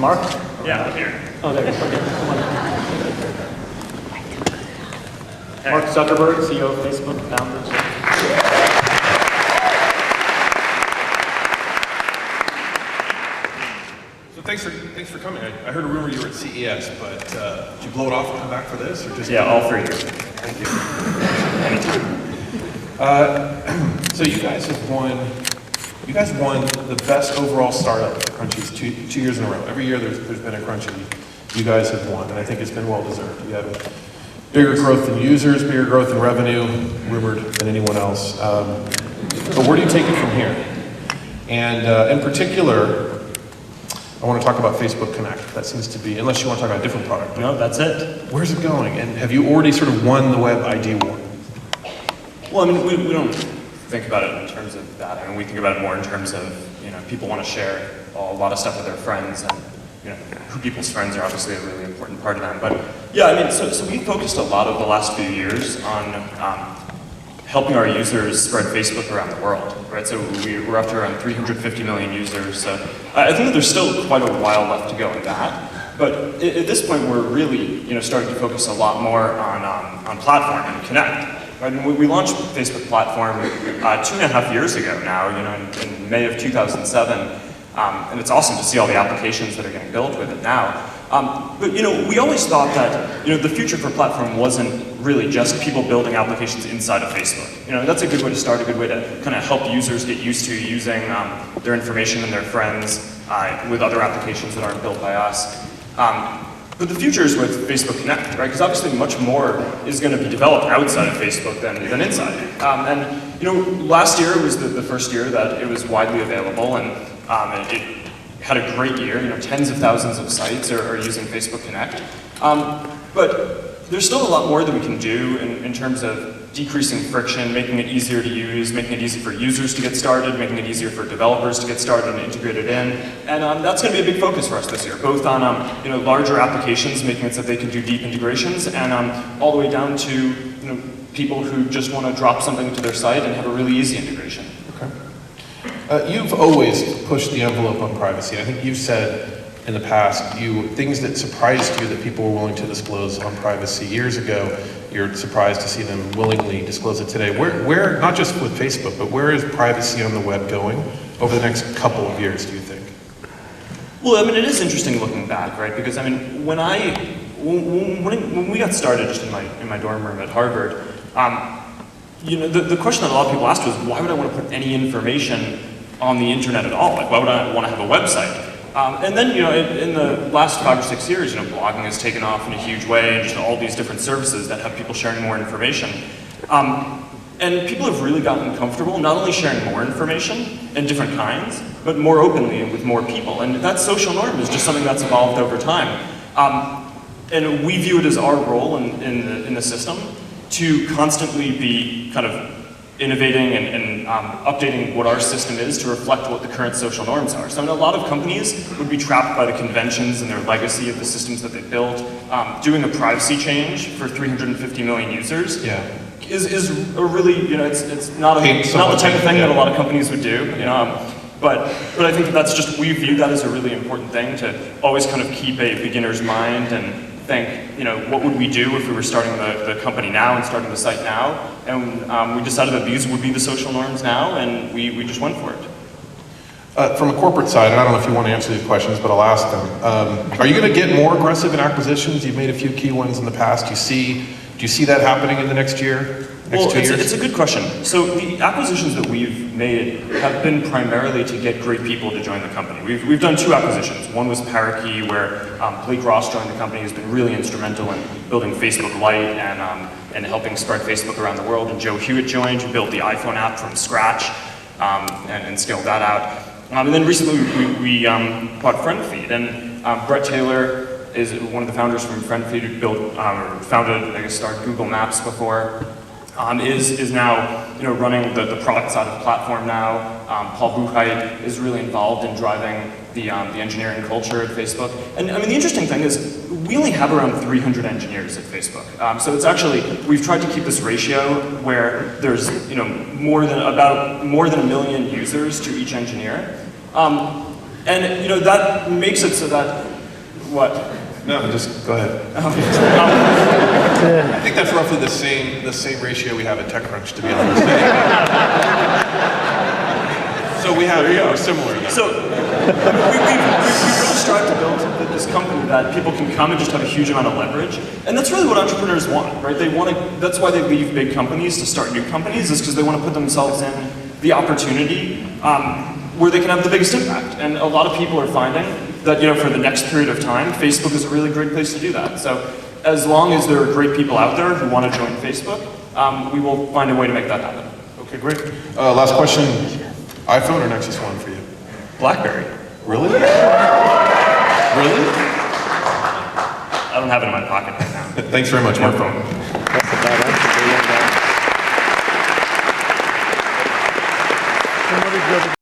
Mark? Yeah, I'm here. Oh, there you go. Okay, come on. Mark Zuckerberg, CEO of Facebook, founder. So thanks for coming. I heard a rumor you were at CES, but did you blow it off and come back for this, or just? Yeah, all for you. Thank you. So you guys won the best overall startup at Crunchies two years in a row. Every year there's been a Crunchie. You guys have won, and I think it's been well deserved. You have bigger growth in users, bigger growth in revenue, rumored than anyone else. But where do you take it from here? And in particular, I want to talk about Facebook Connect. That seems to be, unless you want to talk about a different product. No, that's it. Where's it going? And have you already sort of won the web ID war? Well, I mean, we don't think about it in terms of that. I mean, we think about it more in terms of, people want to share a lot of stuff with their friends, and, who people's friends are obviously a really important part of them. But yeah, I mean, so we focused a lot of the last few years on helping our users spread Facebook around the world, right? So we're up to around 350 million users. So I think that there's still quite a while left to go in that. But at this point, we're really, starting to focus a lot more on platform and Connect. Right? And we launched Facebook Platform 2.5 years ago now, in May of 2007. And it's awesome to see all the applications that are getting built with it now. But we always thought that the future for platform wasn't really just people building applications inside of Facebook. That's a good way to start, a good way to kind of help users get used to using their information and their friends with other applications that aren't built by us. But the future is with Facebook Connect, right? Because obviously much more is going to be developed outside of Facebook than inside. And last year was the first year that it was widely available, and it had a great year. Tens of thousands of sites are using Facebook Connect. But there's still a lot more that we can do in terms of decreasing friction, making it easier to use, making it easy for users to get started, making it easier for developers to get started and integrate it in. And that's going to be a big focus for us this year, both on larger applications, making it so they can do deep integrations, and all the way down to people who just want to drop something to their site and have a really easy integration. Okay. You've always pushed the envelope on privacy. I think you've said in the past, things that surprised you that people were willing to disclose on privacy years ago, you're surprised to see them willingly disclose it today. Where, not just with Facebook, but where is privacy on the web going over the next couple of years, do you think? Well, I mean, it is interesting looking back, right? Because I mean, when we got started just in my dorm room at Harvard, the question that a lot of people asked was, why would I want to put any information on the internet at all? Like, why would I want to have a website? And then, in the last 5 or 6 years, blogging has taken off in a huge way, and just all these different services that have people sharing more information. And people have really gotten comfortable not only sharing more information in different kinds, but more openly and with more people. And that social norm is just something that's evolved over time. And we view it as our role in the system to constantly be kind of innovating and updating what our system is to reflect what the current social norms are. So a lot of companies would be trapped by the conventions and their legacy of the systems that they built. Doing a privacy change for 350 million users is a really, it's not the type of thing that a lot of companies would do. But I think that's just, we view that as a really important thing, to always kind of keep a beginner's mind and think, what would we do if we were starting the company now and starting the site now? And we decided that these would be the social norms now, and we just went for it. From a corporate side, and I don't know if you want to answer these questions, but I'll ask them. Are you going to get more aggressive in acquisitions? You've made a few key ones in the past. Do you see that happening in the next year? Well, it's a good question. So the acquisitions that we've made have been primarily to get great people to join the company. We've done 2 acquisitions. One was Parakeet, where Blake Ross joined the company, who's been really instrumental in building Facebook Lite and helping spread Facebook around the world. And Joe Hewitt joined, who built the iPhone app from scratch and scaled that out. And then recently we bought FriendFeed, and Brett Taylor is one of the founders from FriendFeed, who started Google Maps before. Is now running the product side of the platform now. Paul Buchheit is really involved in driving the engineering culture at Facebook. And I mean, the interesting thing is we only have around 300 engineers at Facebook. So it's actually, we've tried to keep this ratio where there's more than a million users to each engineer. And that makes it so that What? No, just go ahead. I think that's roughly the same ratio we have at TechCrunch, to be honest. So we have, we're similar in that. So we really strive to build this company that people can come and just have a huge amount of leverage, and that's really what entrepreneurs want, right? They want to. That's why they leave big companies to start new companies, is because they want to put themselves in the opportunity where they can have the biggest impact. And a lot of people are finding that, you know, for the next period of time, Facebook is a really great place to do that. So as long as there are great people out there who want to join Facebook, we will find a way to make that happen. Okay, great. Last question. iPhone or Nexus 1 for you? BlackBerry. Really? Really? I don't have it in my pocket right now. Thanks very much, Mark. Somebody's